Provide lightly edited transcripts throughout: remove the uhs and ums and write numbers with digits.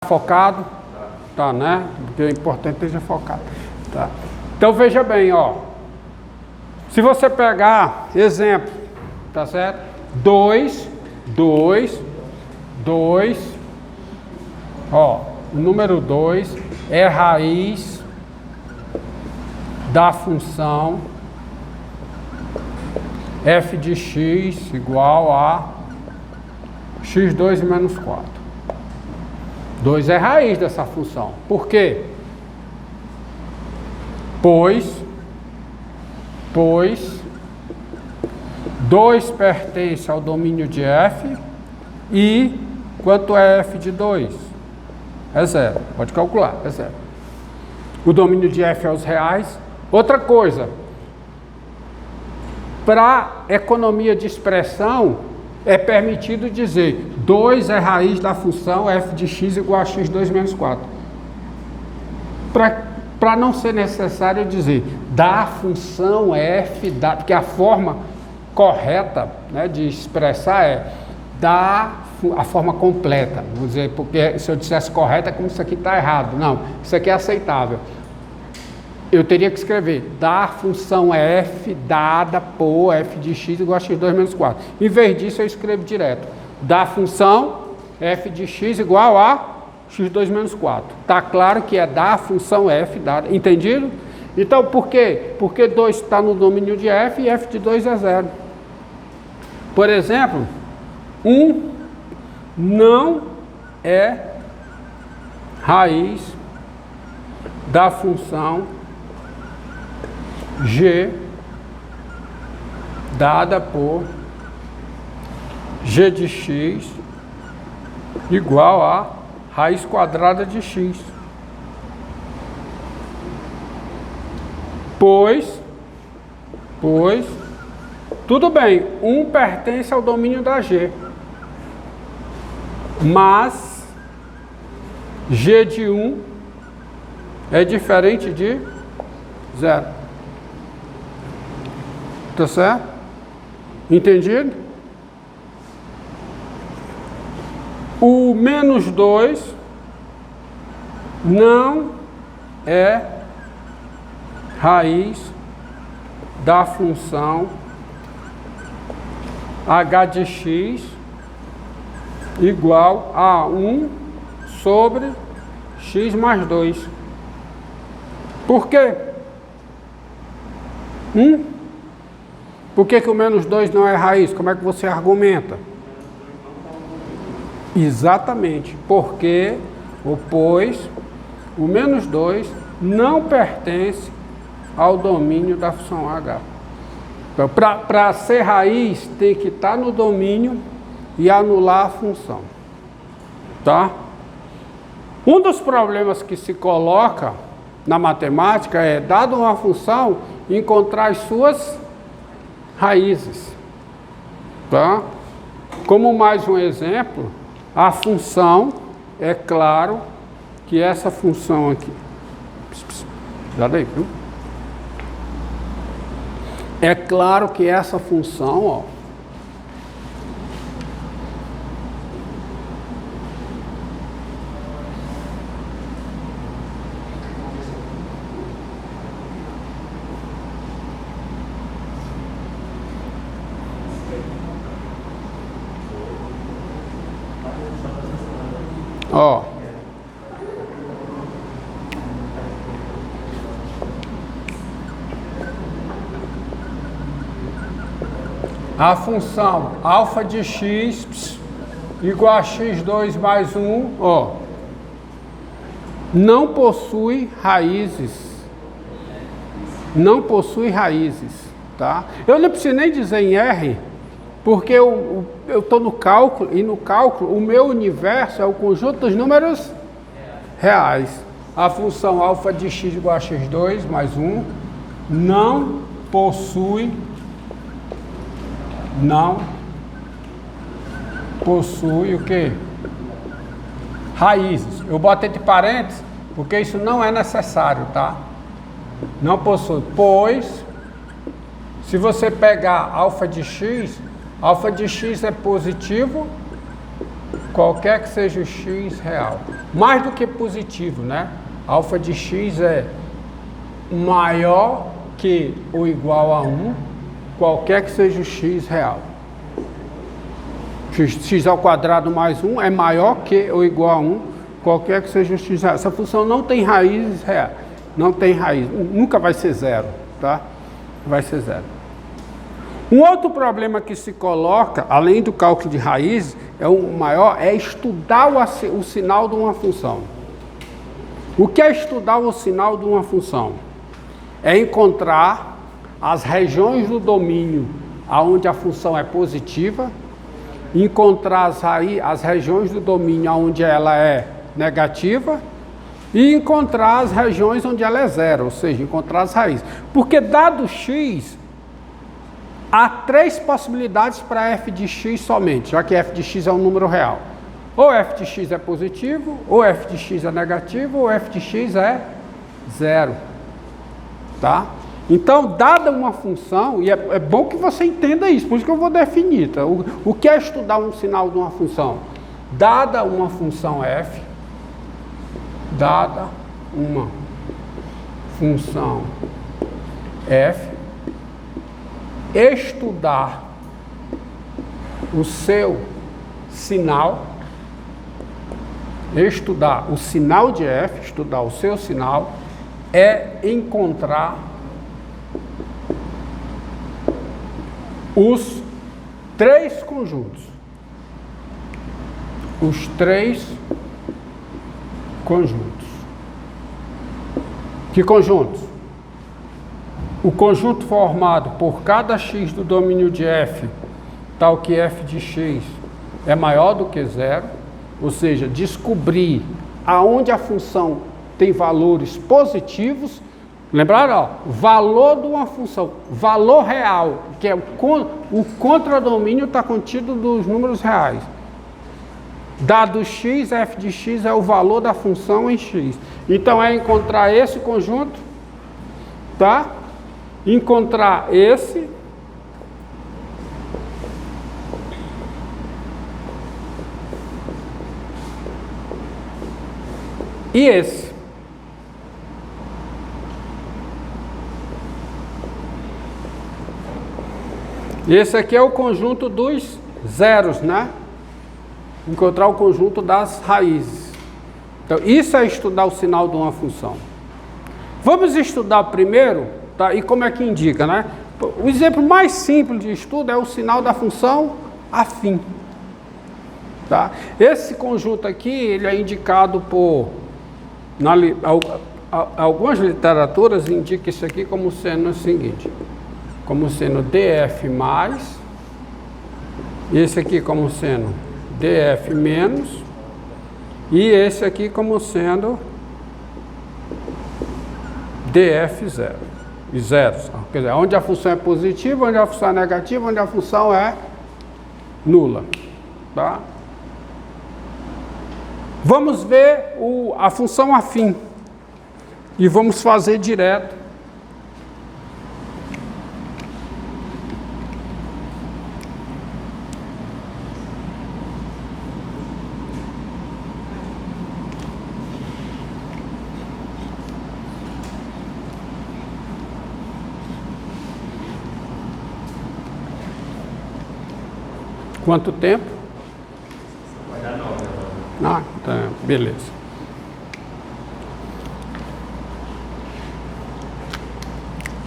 Focado? Tá, né? Porque é importante que esteja focado. Tá. Então veja bem, ó. Se você pegar, exemplo, tá certo? 2, ó, o número 2 é raiz da função f de x igual a x2 menos 4. 2 é raiz dessa função. Por quê? Pois 2 pertence ao domínio de f e quanto é f de 2? É 0. Pode calcular, é 0. O domínio de f é os reais. Outra coisa, para economia de expressão, é permitido dizer 2 é raiz da função f de x igual a x2 menos 4. Para não ser necessário dizer da função f, porque a forma correta, né, de expressar é a forma completa. Vou dizer, porque se eu dissesse correta, é como isso aqui está errado. Não, isso aqui é aceitável. Eu teria que escrever da função f dada por f de x igual a x2 menos 4. Em vez disso, eu escrevo direto. Da função f de x igual a x2 menos 4. Está claro que é da função f dada. Entendido? Então, por quê? Porque 2 está no domínio de f e f de 2 é 0. Por exemplo, 1 não é raiz da função g dada por g de x igual a raiz quadrada de x. Pois, tudo bem, 1 pertence ao domínio da g, mas g de 1 é diferente de 0. Tá certo? Entendido? O menos 2 não é raiz da função h de x igual a 1 sobre x mais 2. Por quê? Por que o menos 2 não é raiz? Como é que você argumenta? Exatamente, porque o menos 2 não pertence ao domínio da função h. Então, para ser raiz, tem que estar no domínio e anular a função. Tá? Um dos problemas que se coloca na matemática é, dado uma função, encontrar as suas raízes. Tá? Como mais um exemplo, a função, é claro que essa função aqui, cuidado aí, viu? É claro que essa função, ó, a função alfa de x igual a x2 mais 1, ó, não possui raízes. Não possui raízes, tá? Eu não preciso nem dizer em R, porque eu estou no cálculo, e no cálculo o meu universo é o conjunto dos números reais. A função alfa de x igual a x2 mais 1 não possui o quê? Raízes. Eu boto entre parênteses porque isso não é necessário, tá? Não possui. Pois, se você pegar alfa de x é positivo qualquer que seja o x real. Mais do que positivo, né? Alfa de x é maior que ou igual a 1, qualquer que seja o x real. X ao quadrado mais 1 é maior que ou igual a 1, qualquer que seja o x real. Essa função não tem raízes reais. Não tem raiz. Nunca vai ser zero, tá? Vai ser zero. Um outro problema que se coloca, além do cálculo de raízes, é estudar o sinal de uma função. O que é estudar o sinal de uma função? É encontrar as regiões do domínio onde a função é positiva, encontrar as regiões do domínio onde ela é negativa e encontrar as regiões onde ela é zero, ou seja, encontrar as raízes. Porque dado x, há 3 possibilidades para f de x somente, já que f de x é um número real. Ou f de x é positivo, ou f de x é negativo, ou f de x é zero. Tá? Então, dada uma função, e é bom que você entenda isso, por isso que eu vou definir. Tá? O que é estudar um sinal de uma função? Dada uma função f, estudar o seu sinal, estudar o sinal de f, estudar o seu sinal, é encontrar os 3 conjuntos. Os 3 conjuntos. Que conjuntos? O conjunto formado por cada x do domínio de f, tal que f de x é maior do que zero, ou seja, descobrir aonde a função tem valores positivos. Lembraram? Ó, valor de uma função, valor real, que é o contradomínio está contido dos números reais. Dado x, f de x é o valor da função em x. Então é encontrar esse conjunto, tá? Encontrar esse e esse. Esse aqui é o conjunto dos zeros, né? Encontrar o conjunto das raízes. Então, isso é estudar o sinal de uma função. Vamos estudar primeiro, tá? E como é que indica, né? O exemplo mais simples de estudo é o sinal da função afim. Tá? Esse conjunto aqui, ele é indicado por... algumas literaturas indicam isso aqui como sendo o seguinte, como sendo df mais, e esse aqui como sendo df menos, e esse aqui como sendo df zero, e zeros. Quer dizer, onde a função é positiva, onde a função é negativa, onde a função é nula. Tá? Vamos ver a função afim e vamos fazer direto. Quanto tempo? Vai dar 9 agora. Ah, tá, beleza.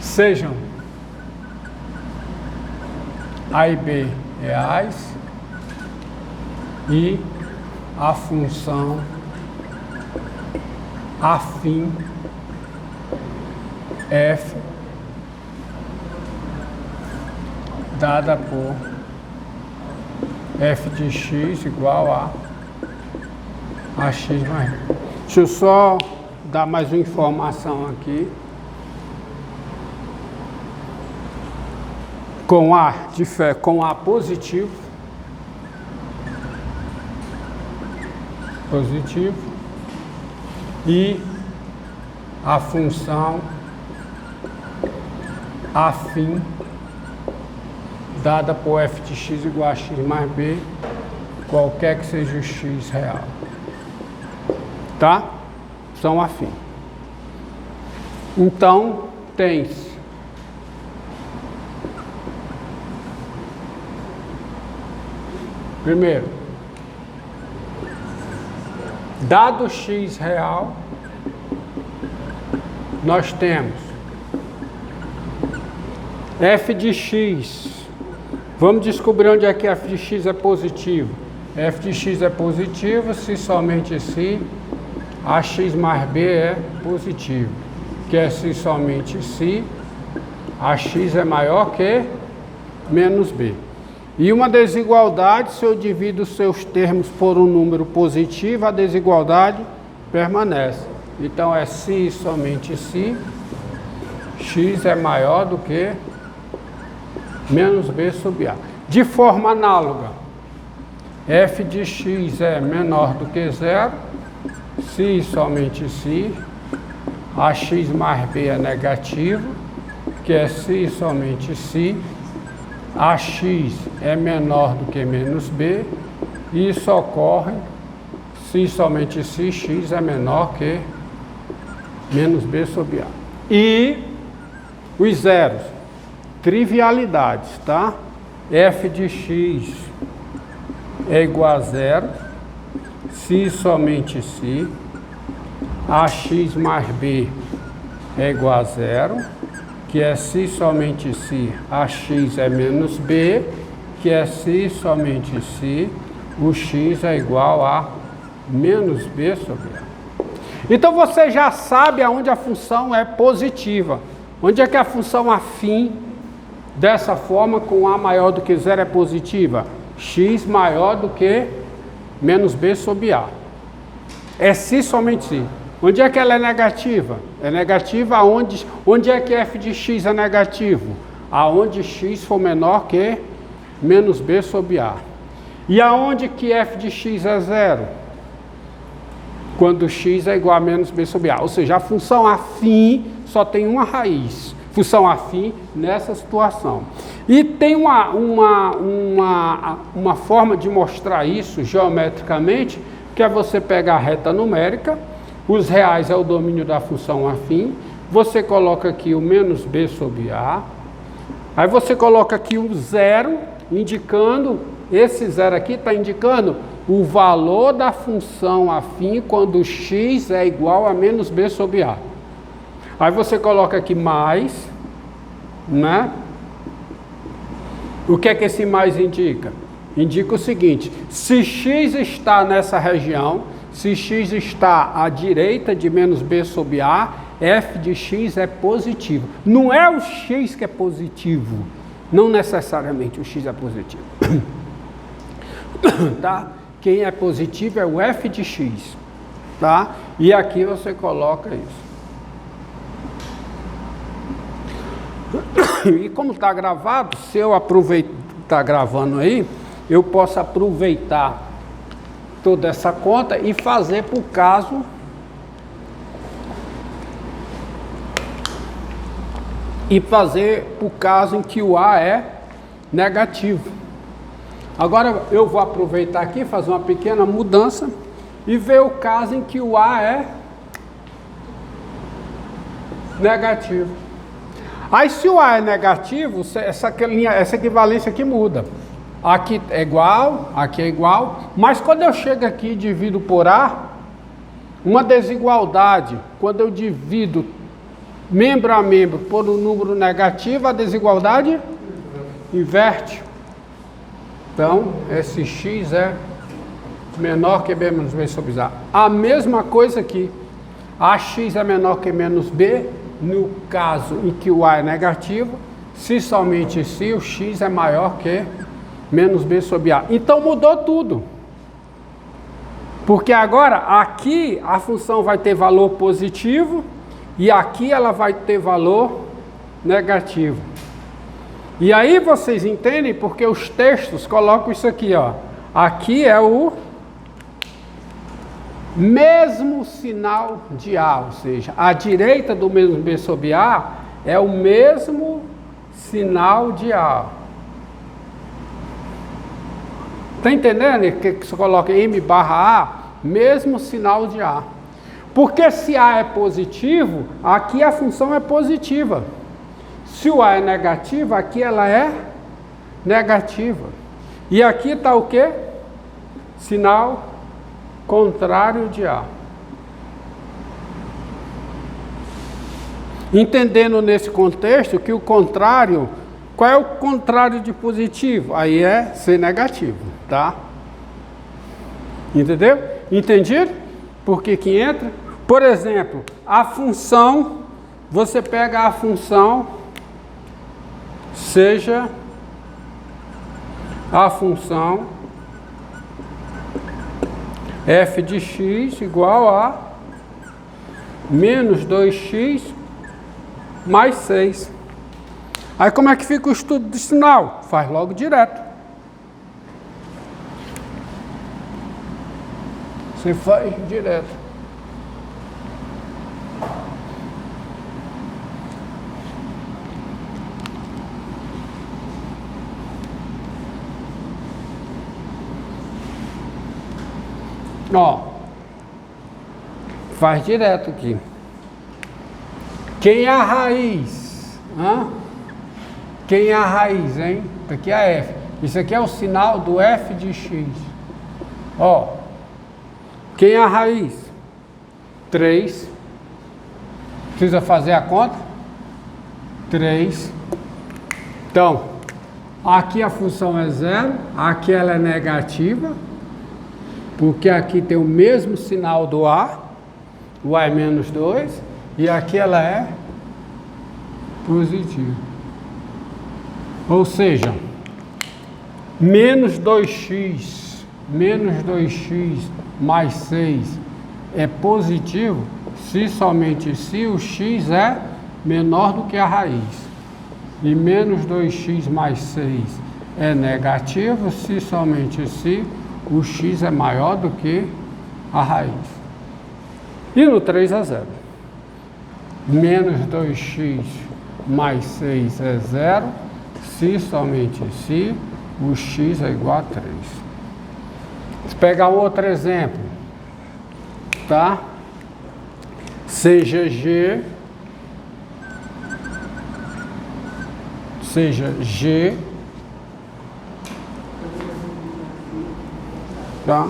Sejam A e B reais e a função afim f dada por f de x igual a x mais. Deixa eu só dar mais uma informação aqui. Com A positivo, e a função afim dada por f de x igual a x mais b qualquer que seja o x real. Tá? São afins. Então, tem-se primeiro, dado x real, nós temos f de x. Vamos descobrir onde é que f de x é positivo. F de x é positivo se somente se ax mais b é positivo. Que é se somente se ax é maior que menos b. E uma desigualdade, se eu divido os seus termos por um número positivo, a desigualdade permanece. Então é se e somente se x é maior do que menos b sobre a. De forma análoga, f de x é menor do que zero, se e somente se ax mais b é negativo, que é se e somente se ax é menor do que menos b, e isso ocorre se somente se x é menor que menos b sobre a. E os zeros, trivialidades, tá? F de x é igual a zero se somente se ax mais b é igual a zero, que é se somente se ax é menos b, que é se somente se o x é igual a menos b sobre a. Então você já sabe aonde a função é positiva. Onde é que a função afim dessa forma com a maior do que zero é positiva? X maior do que menos b sobre a. É se somente se. Onde é que ela é negativa? É negativa aonde? Onde é que f de x é negativo? Aonde x for menor que menos b sobre a. E aonde que f de x é zero? Quando x é igual a menos b sobre a. Ou seja, a função afim só tem uma raiz. Função afim nessa situação. E tem uma forma de mostrar isso geometricamente, que é você pegar a reta numérica, os reais é o domínio da função afim, você coloca aqui o menos b sobre a, aí você coloca aqui o zero, indicando, esse zero aqui está indicando o valor da função afim quando x é igual a menos b sobre a. Aí você coloca aqui mais, né? O que é que esse mais indica? Indica o seguinte, se x está nessa região, se x está à direita de menos b sobre a, f de x é positivo. Não é o x que é positivo, não necessariamente o x é positivo. Tá? Quem é positivo é o f de x, tá? E aqui você coloca isso. E como está gravado, se eu está gravando aí, eu posso aproveitar toda essa conta e fazer por caso em que o A é negativo. Agora eu vou aproveitar aqui, fazer uma pequena mudança e ver o caso em que o A é negativo. Aí se o A é negativo, essa equivalência aqui muda. Aqui é igual, mas quando eu chego aqui e divido por A, uma desigualdade, quando eu divido membro a membro por um número negativo, a desigualdade inverte. Então, esse x é menor que b menos b sobre a. A mesma coisa aqui, ax é menor que menos b, no caso em que o A é negativo, se somente se o x é maior que menos b sobre a. Então mudou tudo. Porque agora aqui a função vai ter valor positivo e aqui ela vai ter valor negativo. E aí vocês entendem porque os textos colocam isso aqui, ó. Aqui é o mesmo sinal de A, ou seja, à direita do menos b sobre A é o mesmo sinal de A. Está entendendo que você coloca M barra A, mesmo sinal de A. Porque se A é positivo, aqui a função é positiva. Se o A é negativo, aqui ela é negativa. E aqui está o quê? Sinal contrário de A. Entendendo nesse contexto que o contrário, qual é o contrário de positivo? Aí é ser negativo, tá? Entendeu? Entendido? Por que que entra? Por exemplo, a função, você pega a função, seja a função f de x igual a menos 2x mais 6. Aí como é que fica o estudo de sinal? Faz logo direto. Você faz direto. Ó, faz direto aqui. Quem é a raiz? Hã? Quem é a raiz, hein? Aqui é a f. Isso aqui é o sinal do f de x. Ó, quem é a raiz? 3. Precisa fazer a conta? 3. Então, aqui a função é 0, aqui ela é negativa, porque aqui tem o mesmo sinal do A, o A é menos 2, e aqui ela é positiva. Ou seja, menos 2x mais 6 é positivo se somente se o x é menor do que a raiz. E menos 2x mais 6 é negativo se somente se o x é maior do que a raiz. E no 3 é 0. Menos 2x mais 6 é 0, se somente se o x é igual a 3. Vou pegar um outro exemplo, tá? Seja G, tá?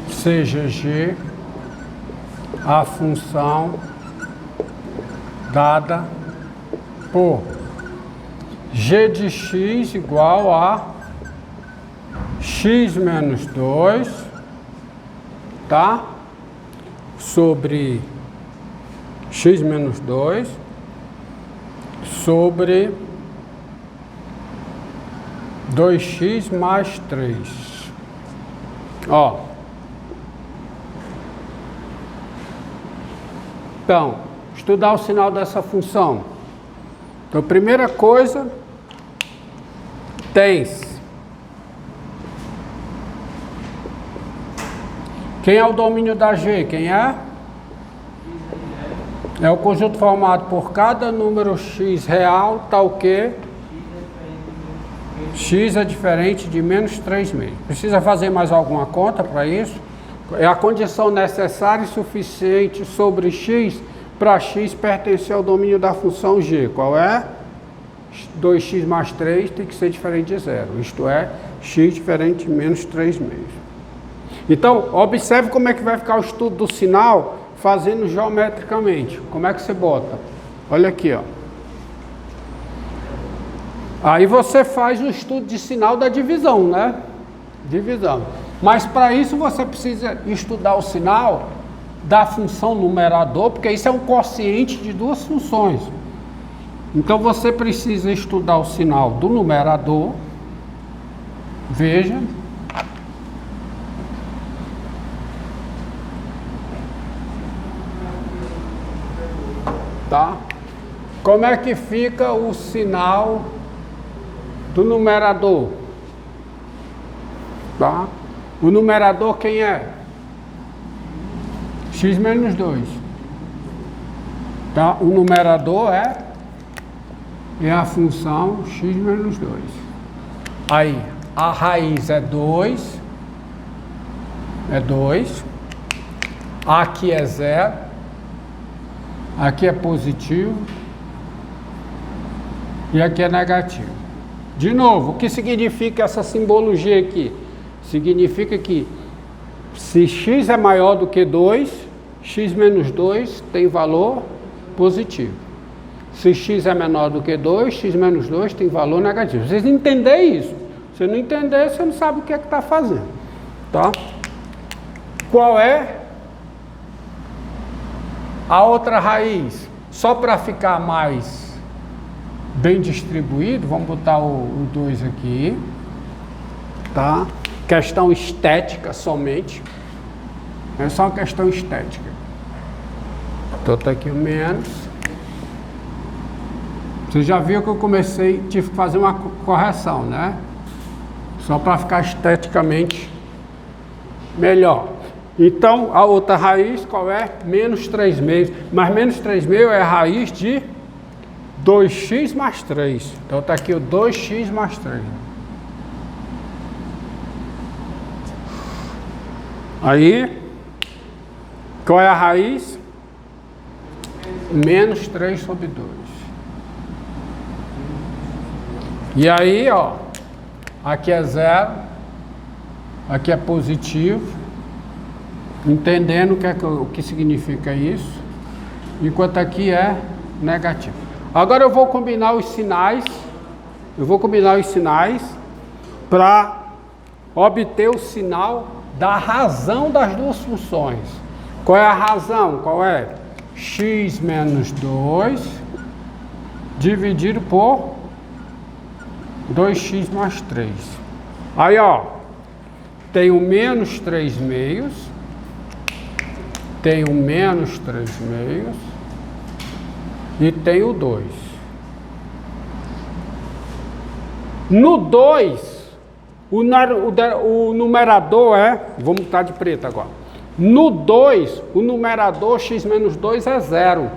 Seja G a função dada por g de x igual a x menos 2, tá? Sobre x menos 2 sobre 2x mais 3. Ó. Então, estudar o sinal dessa função. Então, primeira coisa, tens. Quem é o domínio da G? Quem é? É o conjunto formado por cada número x real, tal que x é diferente de menos 3,5. Precisa fazer mais alguma conta para isso? É a condição necessária e suficiente sobre x para x pertencer ao domínio da função g. Qual é? 2x mais 3 tem que ser diferente de 0. Isto é, x diferente de menos 3,5. Então, observe como é que vai ficar o estudo do sinal fazendo geometricamente. Como é que você bota? Olha aqui, ó. Aí você faz o estudo de sinal da divisão, né? Divisão. Mas para isso você precisa estudar o sinal da função numerador, porque isso é um quociente de duas funções. Então você precisa estudar o sinal do numerador. Veja. Tá? Como é que fica o sinal do numerador? Tá? O numerador quem é? X menos 2. Tá? O numerador é a função x menos 2. Aí, a raiz é 2, aqui é 0, aqui é positivo e aqui é negativo. De novo, o que significa essa simbologia aqui? Significa que se x é maior do que 2, x menos 2 tem valor positivo. Se x é menor do que 2, x menos 2 tem valor negativo. Vocês entenderem isso? Se não entender, você não sabe o que é que está fazendo. Tá? Qual é a outra raiz? Só para ficar mais bem distribuído, vamos botar o 2 aqui. Tá? Questão estética somente. É só uma questão estética. Então tá aqui o menos. Você já viu que eu tive que fazer uma correção, né? Só para ficar esteticamente melhor. Então, a outra raiz, qual é? Menos 3 meios. Mas menos 3 meios é a raiz de 2x mais 3. Então tá aqui o 2x mais 3. Aí, qual é a raiz? Menos 3 sobre 2. E aí, ó, aqui é 0, aqui é positivo, entendendo o que significa isso, enquanto aqui é negativo. Agora eu vou combinar os sinais, para obter o sinal da razão das duas funções. Qual é a razão? Qual é? X menos 2 dividido por 2x mais 3. Aí, ó, tem o menos 3 meios, tem o menos 3 meios e tem o 2. No 2, o numerador é, vamos botar de preto agora. No 2, o numerador x menos 2 é 0.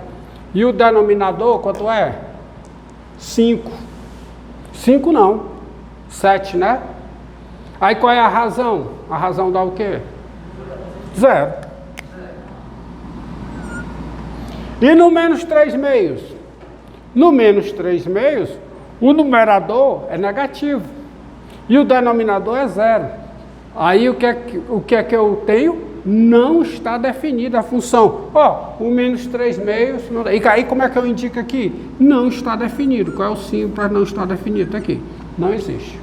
E o denominador, quanto é? 5. 5 não, 7, né? Aí qual é a razão? A razão dá o quê? 0. E no menos 3 meios? No menos 3 meios, o numerador é negativo. E o denominador é 0. Aí o que é que eu tenho? Não está definida a função. Ó, o menos 3 meios. E aí como é que eu indico aqui? Não está definido. Qual é o símbolo para não estar definido? Está aqui. Não existe.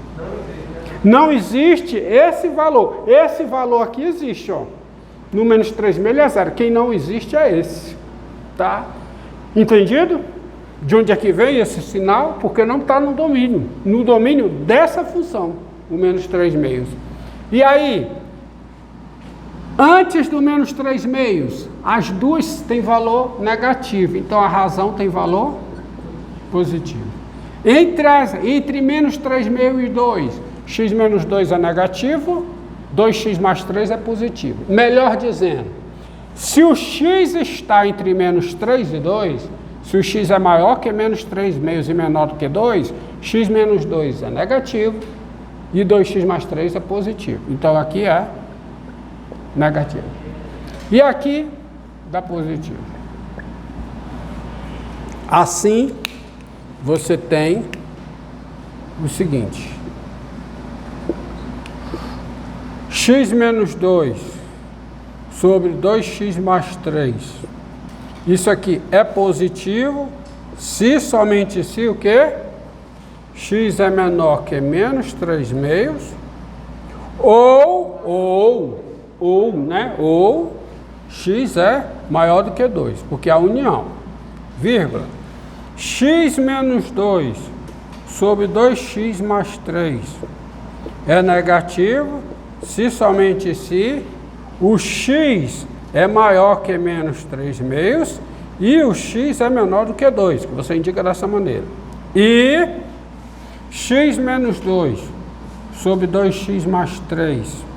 Não existe esse valor. Esse valor aqui existe, ó. No menos 3 meios é 0. Quem não existe é esse. Tá? Entendido? De onde é que vem esse sinal? Porque não está no domínio. No domínio dessa função. O menos 3 meios. E aí... Antes do menos 3 meios, as duas têm valor negativo, então a razão tem valor positivo. Entre menos 3 meios e 2, x menos 2 é negativo, 2x mais 3 é positivo. Melhor dizendo, se o x está entre menos 3 e 2, se o x é maior que menos 3 meios e menor do que 2, x menos 2 é negativo e 2x mais 3 é positivo. Então aqui é negativo. E aqui dá positivo. Assim, você tem o seguinte. X menos 2 sobre 2x mais 3. Isso aqui é positivo se somente se o quê? X é menor que menos 3 meios ou x é maior do que 2, porque é a união, vírgula, x menos 2 sobre 2x mais 3 é negativo se somente se o x é maior que menos 3 meios e o x é menor do que 2, que você indica dessa maneira. E x menos 2 sobre 2x mais 3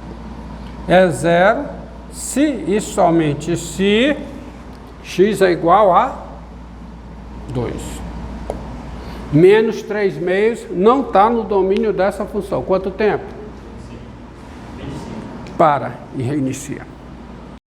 é 0, se e somente se x é igual a 2. menos 3 meios, não está no domínio dessa função. Quanto tempo? 25. Para e reinicia.